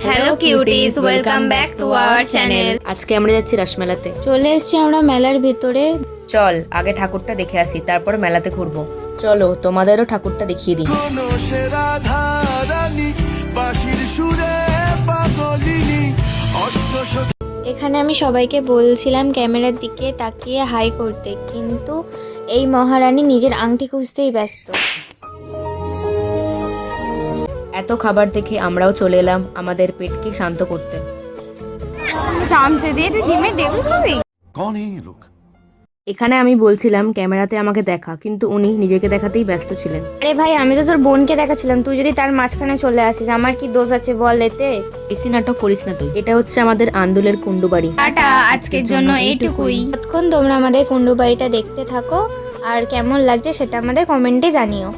Hello cuties, welcome back to our channel. আজকে আমরা যাচ্ছি রাসমেলাতে। চলে এসেছি আমরা মেলার ভিতরে। চল আগে ঠাকুরটা দেখে আসি, তারপর মেলাতে ঘুরবো। চলো তোমাদেরও ঠাকুরটা দেখিয়ে দিই। এখানে আমি সবাইকে বলছিলাম ক্যামেরার দিকে তাকিয়ে হাই করতে, কিন্তু এই মহারানী নিজের আংটি খুঁজতেই ব্যস্ত। এত খাবার দেখে আমরাও চলে এলাম আমাদের পেটকে শান্ত করতে। চামচে দিয়ে তুই ডিমের ডেবল খাবি? कौन है ये लोग? এখানে আমি বলছিলাম ক্যামেরাতে আমাকে দেখা, কিন্তু উনি নিজেকে দেখাতেই ব্যস্ত ছিলেন। আরে ভাই, আমি তো তোর বোনকে দেখাচ্ছিলাম, তুই যদি তার মাঝখানে চলে আসিস, আমার কি দোষ আছে বল এতে? বেশি নাটক করিস না তুই। এটা হচ্ছে আমাদের আন্দুলের কুন্ডু বাড়ি। টাটা, আজকের জন্য এইটুকুই। ততক্ষণ তোমরা আমাদের কুন্ডু বাড়িটা দেখতে থাকো, আর কেমন লাগছে সেটা আমাদের কমেন্টে জানিও।